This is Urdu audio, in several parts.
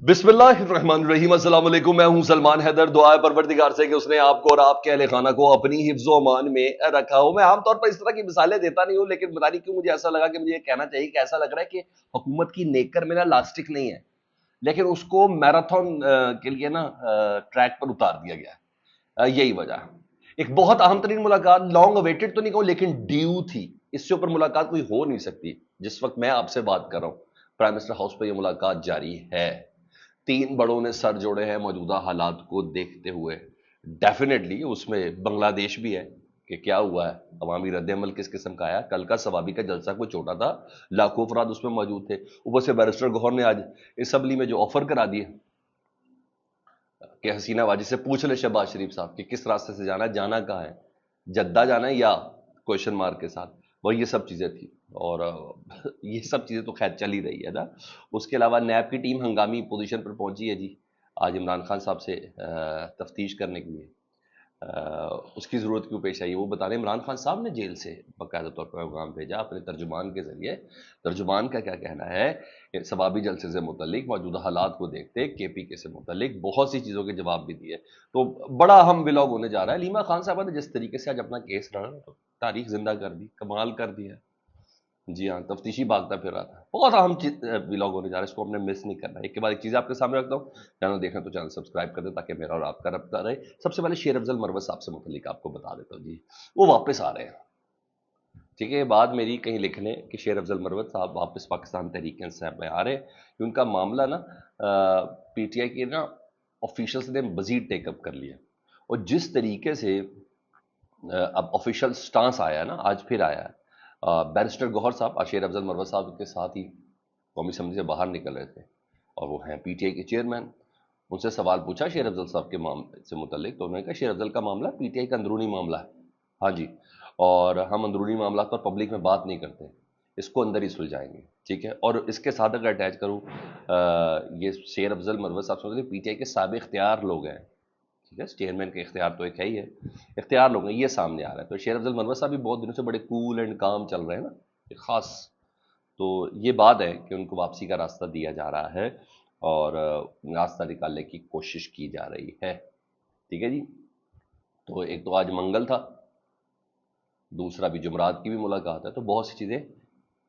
بسم اللہ الرحمن الرحیم، السلام علیکم۔ میں ہوں سلمان حیدر۔ دعا ہے پروردگار سے کہ اس نے آپ کو اور آپ کے اہل خانہ کو اپنی حفظ و امان میں رکھا ہو۔ میں عام طور پر اس طرح کی مثالیں دیتا نہیں ہوں، لیکن پتہ نہیں کیوں مجھے ایسا لگا کہ مجھے یہ کہنا چاہیے کہ ایسا لگ رہا ہے کہ حکومت کی نیکر میں نا لاسٹک نہیں ہے، لیکن اس کو میراتھن کے لیے نا ٹریک پر اتار دیا گیا ہے۔ یہی وجہ ہے۔ ایک بہت اہم ترین ملاقات، لانگ اویٹڈ تو نہیں کہوں لیکن ڈیو تھی، اس سے اوپر ملاقات کوئی ہو نہیں سکتی۔ جس وقت میں آپ سے بات کر رہا ہوں پرائم منسٹر ہاؤس پہ یہ ملاقات جاری ہے۔ تین بڑوں نے سر جوڑے ہیں موجودہ حالات کو دیکھتے ہوئے۔ ڈیفینیٹلی اس میں بنگلہ دیش بھی ہے کہ کیا ہوا ہے، عوامی رد عمل کس قسم کا آیا۔ کل کا ثوابی کا جلسہ کوئی چھوٹا تھا، لاکھوں افراد اس میں موجود تھے۔ اوپر سے بیرسٹر گوہر نے آج اسمبلی میں جو آفر کرا دیے کہ حسینہ واجد سے پوچھ لے شہباز شریف صاحب کہ کس راستے سے جانا ہے، جانا کہاں ہے، جدہ جانا ہے یا کوشچن مارک کے ساتھ، وہ یہ سب چیزیں تھی۔ اور یہ سب چیزیں تو خیر چل ہی رہی ہے نا۔ اس کے علاوہ نیب کی ٹیم ہنگامی پوزیشن پر پہنچی ہے جی، آج عمران خان صاحب سے تفتیش کرنے کے لیے۔ اس کی ضرورت کیوں پیش آئی ہے وہ بتا رہے ہیں۔ عمران خان صاحب نے جیل سے باقاعدہ طور پر پیغام بھیجا اپنے ترجمان کے ذریعے۔ ترجمان کا کیا کہنا ہے کہ ثوابی جلسے سے متعلق موجودہ حالات کو دیکھتے کے پی کے سے متعلق بہت سی چیزوں کے جواب بھی دیے۔ تو بڑا اہم ولاگ ہونے جا رہا ہے۔ علیمہ خان صاحبہ نے جس طریقے سے آج اپنا کیس لڑا تو تاریخ زندہ کر دی، کمال کر دیا۔ جی ہاں، تفتیشی بھاگتا پھر رہا تھا۔ بہت اہم ولاگ ہونے جا رہا ہے، اس کو ہم نے مس نہیں کرنا۔ ایک کے بعد ایک چیز آپ کے سامنے رکھتا ہوں۔ چینل دیکھیں تو چینل سبسکرائب کر دیں تاکہ میرا اور آپ کا رابطہ رہے۔ سب سے پہلے شیر افضل مروت صاحب سے متعلق آپ کو بتا دیتا ہوں جی، وہ واپس آ رہے ہیں۔ ٹھیک ہے، بات میری کہیں لکھ لیں کہ شیر افضل مروت صاحب واپس پاکستان تحریک انصاف میں آ رہے ہیں۔ ان کا معاملہ نا پی ٹی آئی کے نا آفیشلس نے مزید ٹیک اپ کر لیا، اور جس طریقے سے اب آفیشل سٹانس آیا نا، آج پھر آیا ہے۔ بیرسٹر گوہر صاحب شیر افضل مروت صاحب کے ساتھ ہی قومی اسمبلی سے باہر نکل رہے تھے، اور وہ ہیں پی ٹی آئی کے چیئرمین۔ ان سے سوال پوچھا شیر افضل صاحب کے معاملے سے متعلق، تو انہوں نے کہا شیر افضل کا معاملہ پی ٹی آئی کا اندرونی معاملہ ہے، ہاں جی، اور ہم اندرونی معاملات پر پبلک میں بات نہیں کرتے، اس کو اندر ہی سلجھائیں گے، ٹھیک ہے۔ اور اس کے ساتھ اگر اٹیچ کروں یہ شیر افضل مروت صاحب سے پی ٹی آئی کے سابق اختیار لوگ ہیں، ٹھیک ہے، چیئرمین کے اختیار تو ایک ہے ہی ہے، اختیار لوگ ہیں، یہ سامنے آ رہا ہے۔ تو شیر افضل مروت صاحب بھی بہت دنوں سے بڑے کول اینڈ کام چل رہے ہیں نا، ایک خاص، تو یہ بات ہے کہ ان کو واپسی کا راستہ دیا جا رہا ہے اور راستہ نکالنے کی کوشش کی جا رہی ہے، ٹھیک ہے جی۔ تو ایک تو آج منگل تھا، دوسرا بھی جمعرات کی بھی ملاقات ہے، تو بہت سی چیزیں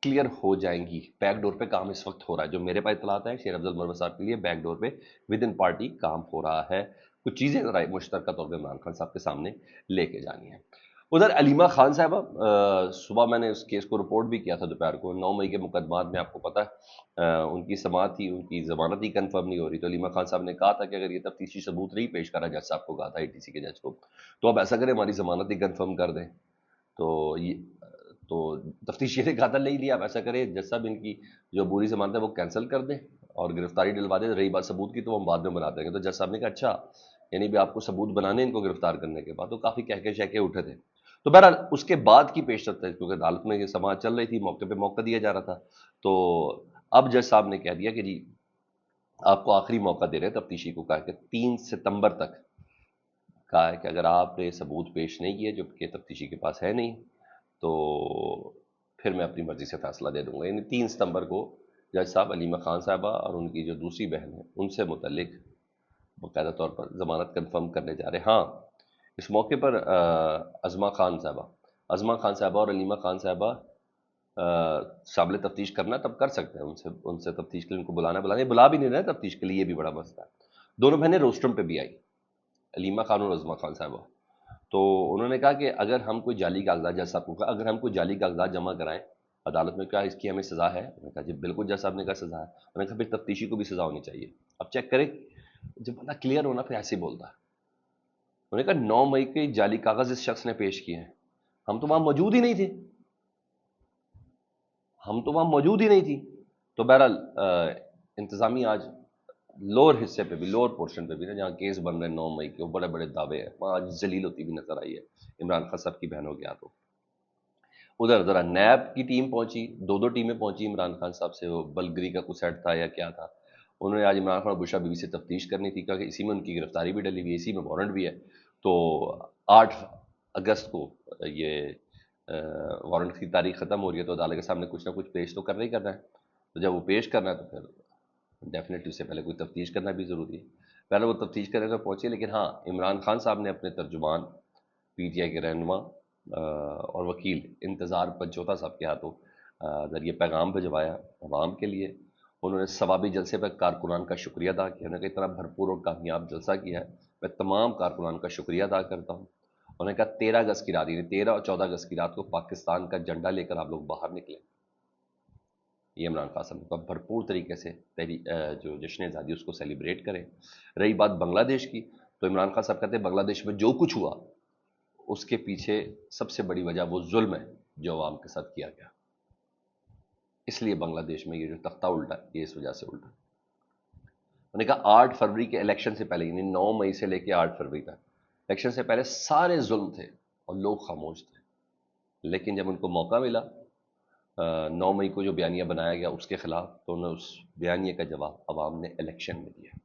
کلیئر ہو جائیں گی۔ بیک ڈور پہ کام اس وقت ہو رہا ہے، جو میرے پاس اطلاعات ہیں شیر افضل مروت صاحب کے لیے بیک ڈور پہ ود ان پارٹی کام ہو رہا ہے۔ کچھ چیزیں ذرا مشترکہ طور پہ عمران خان صاحب کے سامنے لے کے جانی ہے۔ ادھر علیمہ خان صاحبہ، صبح میں نے اس کیس کو رپورٹ بھی کیا تھا دوپہر کو۔ 9 مئی کے مقدمات میں آپ کو پتہ ہے ان کی سماعت تھی، ان کی ضمانت ہی کنفرم نہیں ہو رہی، تو علیمہ خان صاحب نے کہا تھا کہ اگر یہ تفتیشی ثبوت نہیں پیش کرا، جج صاحب کو کہا تھا اے ٹی سی کے جج کو، تو اب ایسا کریں ہماری ضمانت ہی کنفرم کر دیں۔ تو تفتیشی نے کہا تھا نہیں لیا، اب ایسا کرے جج صاحب ان کی جو عبوری ضمانت ہے وہ کینسل کر دیں اور گرفتاری ڈلوا دیں، رہی بات ثبوت کی تو ہم بعد میں بنا دیں گے۔ تو جج صاحب نے کہا اچھا، یعنی بھی آپ کو ثبوت بنانے ان کو گرفتار کرنے کے بعد، تو کافی کہکے شہکے اٹھے تھے۔ تو بہرحال اس کے بعد کی پیش رفت ہے، کیونکہ عدالت میں یہ سماعت چل رہی تھی، موقع پہ موقع دیا جا رہا تھا، تو اب جج صاحب نے کہہ دیا کہ جی آپ کو آخری موقع دے رہے ہیں تفتیشی کو، کہا کہ 3 ستمبر تک، کہا ہے کہ اگر آپ نے ثبوت پیش نہیں کیے جو کہ تفتیشی کے پاس ہے نہیں، تو پھر میں اپنی مرضی سے فیصلہ دے دوں گا۔ یعنی 3 ستمبر کو جج صاحب علیمہ خان صاحبہ اور ان کی جو دوسری بہن ہے ان سے متعلق باقاعدہ طور پر ضمانت کنفرم کرنے جا رہے ہیں۔ ہاں، اس موقع پر عظمہ خان صاحبہ اور علیمہ خان صاحبہ شامل تفتیش کرنا تب کر سکتے ہیں، ان سے تفتیش کے لیے ان کو بلانا بلا بھی نہیں رہے تفتیش کے لیے، یہ بھی بڑا مسئلہ ہے۔ دونوں بہنیں روسٹرم پہ بھی آئی، علیمہ خان اور عظمہ خان صاحبہ، تو انہوں نے کہا کہ اگر ہم کوئی جعلی کاغذات، جج صاحب کو کہا اگر ہم کوئی جعلی کاغذات جمع کرائیں عدالت میں، کیا اس کی ہمیں سزا ہے؟ انہوں نے کہا جی بالکل، جج صاحب نے کہا سزا ہے۔ انہوں نے کہا پھر تفتیشی کو بھی سزا ہونی چاہیے۔ اب چیک کریں، جب بندہ کلیئر ہونا پھر ایسے ہی بولتا ہے۔ انہوں نے کہا 9 مئی کے جعلی کاغذ اس شخص نے پیش کیے ہیں، ہم تو وہاں موجود ہی نہیں تھے، تو بہرحال انتظامیہ آج لوور حصے پہ بھی، لوور پورشن پہ بھی نا، جہاں کیس بن رہے ہیں 9 مئی کے، وہ بڑے بڑے دعوے ہیں، وہاں آج ذلیل ہوتی بھی نظر آئی ہے عمران خان صاحب کی بہنوں کے ہاتھوں۔ ادھر ذرا نیب کی ٹیم پہنچی، 2 ٹیمیں پہنچی عمران خان صاحب سے، وہ بلگری کا کچھ سیٹ تھا یا کیا تھا، انہوں نے آج عمران خان اور بشرا بیوی سے تفتیش کرنی تھی، کہ اسی میں ان کی گرفتاری بھی ڈلی ہوئی ہے، اسی میں وارنٹ بھی ہے۔ تو 8 اگست کو یہ وارنٹ کی تاریخ ختم ہو رہی ہے، تو عدالت کے سامنے کچھ نہ کچھ پیش تو کرنا ہی کرنا ہے، تو جب وہ پیش کرنا ہے تو پھر ڈیفینیٹلی اس سے پہلے کوئی تفتیش کرنا بھی ضروری ہے. پہلے وہ تفتیش کرنے تک پہنچے. لیکن ہاں، عمران خان صاحب نے اپنے ترجمان، پی ٹی آئی کے رہنما اور وکیل انتظار پنچوتا صاحب کے ہاتھوں ذریعے پیغام بھجوایا عوام کے لیے. انہوں نے ثوابی جلسے پر کارکنان کا شکریہ ادا کیا. انہوں نے اتنا بھرپور اور کامیاب جلسہ کیا ہے. میں تمام کارکنان کا شکریہ ادا کرتا ہوں. انہوں نے کہا 13 اگست کی رات، یعنی 13 اور 14 اگست کی رات کو پاکستان کا جھنڈا لے کر آپ لوگ باہر نکلے. یہ عمران خان صاحب کا بھرپور طریقے سے جو جشن آزادی اس کو سیلیبریٹ کریں. رہی بات بنگلہ دیش کی، تو عمران خان صاحب کہتے ہیں بنگلہ دیش میں جو کچھ ہوا اس کے پیچھے سب سے بڑی وجہ وہ ظلم ہے جو عوام کے ساتھ کیا گیا. اس لیے بنگلہ دیش میں یہ جو تختہ الٹا ہے یہ اس وجہ سے الٹا. انہوں نے کہا 8 فروری کے الیکشن سے پہلے، یعنی 9 مئی سے لے کے 8 فروری تک الیکشن سے پہلے سارے ظلم تھے اور لوگ خاموش تھے. لیکن جب ان کو موقع ملا 9 مئی کو جو بیانیہ بنایا گیا اس کے خلاف، تو انہوں نے اس بیانیے کا جواب عوام نے الیکشن میں دیا.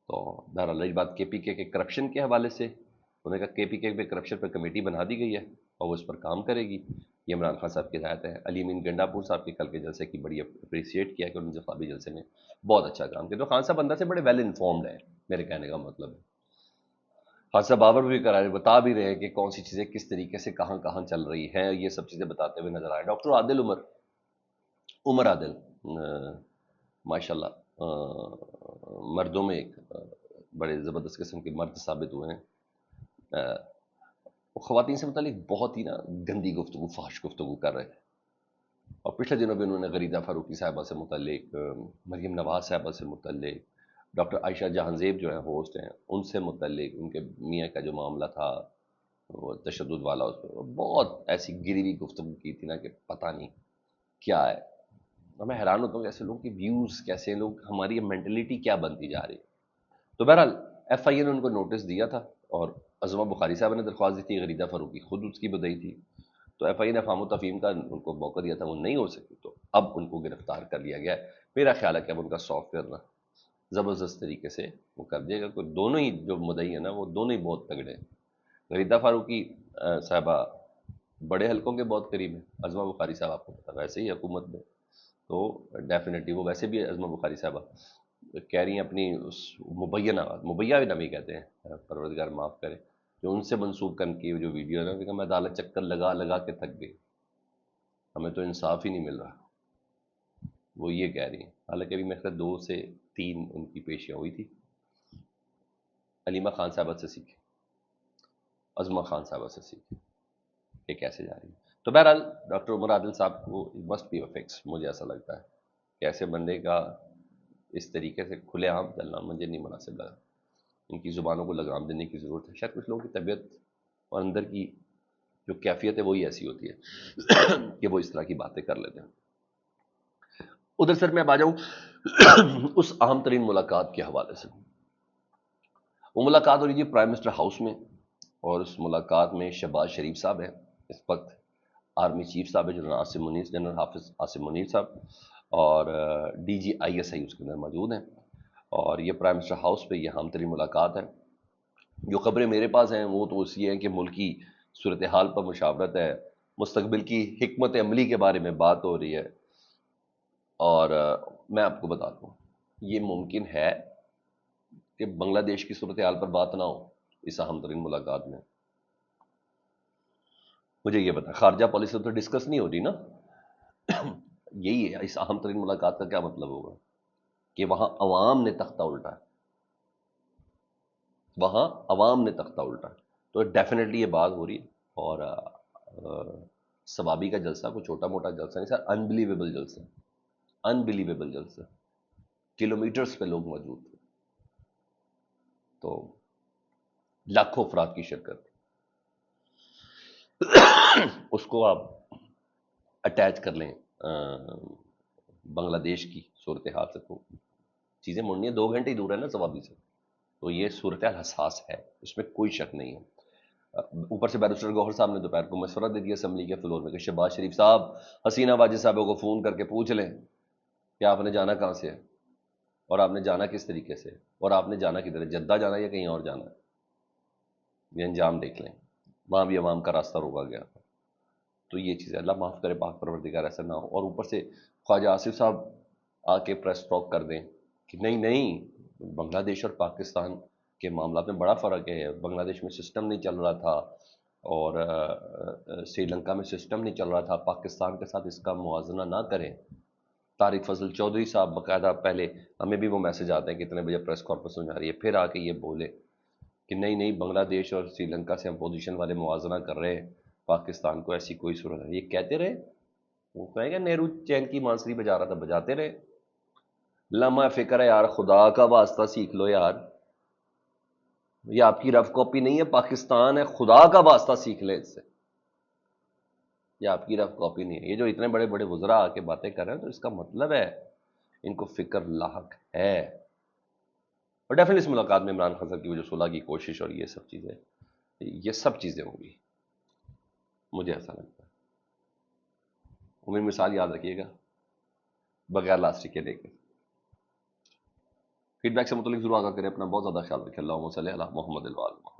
تو بہرحال رہی بات کے پی کے کرپشن کے حوالے سے، انہوں نے کہا کے پی کے پہ کرپشن پر کمیٹی بنا دی گئی ہے اور وہ اس پر کام کرے گی. یہ عمران خان صاحب کی ہدایت ہے. علی امین گنڈا پور صاحب کے کل کے جلسے کی بڑی اپریشیٹ کیا کہ انہوں نے انتخابی جلسے میں بہت اچھا کام کیا. تو خان صاحب اندر سے بڑے ویل انفارمڈ ہیں، میرے کہنے کا مطلب ہے. خان صاحب باور بھی کرا رہے، بتا بھی رہے ہیں کہ کون سی چیزیں کس طریقے سے کہاں کہاں چل رہی ہیں. یہ سب چیزیں بتاتے ہوئے نظر آئے. ڈاکٹر عادل عمر عادل ماشاء اللہ مردوں میں ایک بڑے زبردست قسم کے مرد ثابت ہوئے ہیں. وہ خواتین سے متعلق بہت ہی گندی گفتگو، فحش گفتگو کر رہے تھے. اور پچھلے دنوں بھی انہوں نے غریدہ فاروقی صاحبہ سے متعلق، مریم نواز صاحبہ سے متعلق، ڈاکٹر عائشہ جہاں زیب جو ہیں ہوسٹ ہیں ان سے متعلق، ان کے میاں کا جو معاملہ تھا وہ تشدد والا، اس پر بہت ایسی گری ہوئی گفتگو کی تھی نا کہ پتہ نہیں کیا ہے. اور میں حیران ہوتا ہوں کہ ایسے لوگ کے ویوز کیسے، لوگ ہماری مینٹلٹی کیا بنتی جا رہی ہے. تو بہرحال ایف آئی اے نے ان کو نوٹس دیا تھا اور عظمہ بخاری صاحب نے درخواست دی تھی، غریدہ فاروقی خود اس کی بدئی تھی. تو ایف آئی اے نے افہام و تفہیم کا ان کو موقع دیا تھا، وہ نہیں ہو سکی، تو اب ان کو گرفتار کر لیا گیا ہے. میرا خیال ہے کہ اب ان کا سافٹ ویئر زبردست طریقے سے وہ کر دے گا. کوئی دونوں ہی جو مدعی ہیں نا وہ دونوں ہی بہت تگڑے ہیں. غریدہ فاروقی صاحبہ بڑے حلقوں کے بہت قریب ہیں. عظمہ بخاری صاحب آپ کو پتا ویسے ہی حکومت میں، تو ڈیفینیٹلی وہ ویسے بھی عظمہ بخاری صاحبہ کہہ رہی ہیں اپنی اس مبینہ بھی نامی کہتے ہیں، پروردگار معاف کرے، جو ان سے منسوب کر کی جو ویڈیو ہے نا، میں عدالت چکر لگا لگا کے تھک گئی، ہمیں تو انصاف ہی نہیں مل رہا. وہ یہ کہہ رہی ہیں. حالانکہ ابھی میرے 2 سے 3 ان کی پیشیاں ہوئی تھی. علیمہ خان صاحبہ سے سیکھیں، عظمہ خان صاحبہ سے سیکھیں کہ کیسے جا رہی ہے. تو بہرحال ڈاکٹر عمر عادل صاحب کو مسٹ بی فکس. مجھے ایسا لگتا ہے کہ ایسے بندے کا اس طریقے سے کھلے عام چلنا مجھے نہیں مناسب لگا. ان کی زبانوں کو لگام دینے کی ضرورت ہے. شاید کچھ لوگوں کی طبیعت اور اندر کی جو کیفیت ہے وہی ایسی ہوتی ہے کہ وہ اس طرح کی باتیں کر لیتے ہیں. ادھر سر میں اب آ جاؤں اس اہم ترین ملاقات کے حوالے سے. وہ ملاقات ہو رہی تھی پرائم منسٹر ہاؤس میں، اور اس ملاقات میں شہباز شریف صاحب ہیں، اس وقت آرمی چیف صاحب ہے جنرل حافظ عاصم منیر صاحب، اور D G I S I اس کے اندر موجود ہیں. اور یہ پرائم منسٹر ہاؤس پہ یہ اہم ترین ملاقات ہے. جو خبریں میرے پاس ہیں وہ تو اس یہ ہیں کہ ملکی صورتحال پر مشاورت ہے، مستقبل کی حکمت عملی کے بارے میں بات ہو رہی ہے. اور میں آپ کو بتا دوں یہ ممکن ہے کہ بنگلہ دیش کی صورتحال پر بات نہ ہو اس اہم ترین ملاقات میں. مجھے یہ بتا، خارجہ پالیسی تو ڈسکس نہیں ہو رہی نا. یہی ہے اس اہم ترین ملاقات کا کیا مطلب ہوگا کہ وہاں عوام نے تختہ الٹا ہے، وہاں عوام نے تختہ الٹا ہے. تو ڈیفینیٹلی یہ بات ہو رہی ہے. اور ثوابی کا جلسہ کوئی چھوٹا موٹا جلسہ نہیں سر، انبلیویبل جلسہ، انبلیویبل جلسہ. کلومیٹرز پہ لوگ موجود تھے، تو لاکھوں افراد کی شرکت. اس کو آپ اٹیچ کر لیں بنگلہ دیش کی صورتحال سے، تو چیزیں مڑنی ہے. 2 گھنٹے ہی دور ہے نا ثوابی سے، تو یہ صورتحال حساس ہے، اس میں کوئی شک نہیں ہے. اوپر سے بیرسٹر گوہر صاحب نے دوپہر کو مشورہ دے دیا اسمبلی کے فلور میں کہ شہباز شریف صاحب حسینہ واجد صاحبوں کو فون کر کے پوچھ لیں کہ آپ نے جانا کہاں سے ہے، اور آپ نے جانا کس طریقے سے، اور آپ نے جانا کدھر ہے، جدہ جانا یا کہیں اور جانا ہے. یہ انجام دیکھ لیں. وہاں بھی عوام کا راستہ روکا گیا تھا. تو یہ چیز اللہ معاف کرے، پاک پروردگار ایسا نہ ہو. اور اوپر سے خواجہ آصف صاحب آ کے پریس ٹاک کر دیں کہ نہیں بنگلہ دیش اور پاکستان کے معاملات میں بڑا فرق ہے، بنگلہ دیش میں سسٹم نہیں چل رہا تھا اور سری لنکا میں سسٹم نہیں چل رہا تھا، پاکستان کے ساتھ اس کا موازنہ نہ کریں۔ طارق فضل چودھری صاحب باقاعدہ پہلے ہمیں بھی وہ میسج آتے ہیں کہ اتنے بجے پریس کانفرنس ہو جا رہی ہے، پھر آ کے یہ بولے کہ نہیں بنگلہ دیش اور سری لنکا سے ہم پوزیشن والے موازنہ کر رہے ہیں، پاکستان کو ایسی کوئی صورت نہیں۔ یہ کہتے رہے، وہ کہیں گے نہرو چین کی بانسری بجا رہا تھا، بجاتے رہے۔ لمحہ فکر ہے یار، خدا کا واسطہ سیکھ لو یار، یہ آپ کی رف کاپی نہیں ہے، پاکستان ہے، خدا کا واسطہ سیکھ لے اس سے، یہ آپ کی رف کاپی نہیں ہے۔ یہ جو اتنے بڑے بڑے وزراء آ کے باتیں کر رہے ہیں تو اس کا مطلب ہے ان کو فکر لاحق ہے۔ اور ڈیفینیٹلی اس ملاقات میں عمران خان صاحب کی وہ جو صلح کی کوشش اور یہ سب چیزیں، یہ سب چیزیں ہوں گی، مجھے ایسا لگتا ہے۔ میری مثال یاد رکھیے گا، بغیر لاسٹک کے دیکھیں۔ فیڈ بیک سے متعلق ضرور آگاہ کریں، اپنا بہت زیادہ خیال رکھیں۔ اللہم صلی علی محمد وعلی محمد۔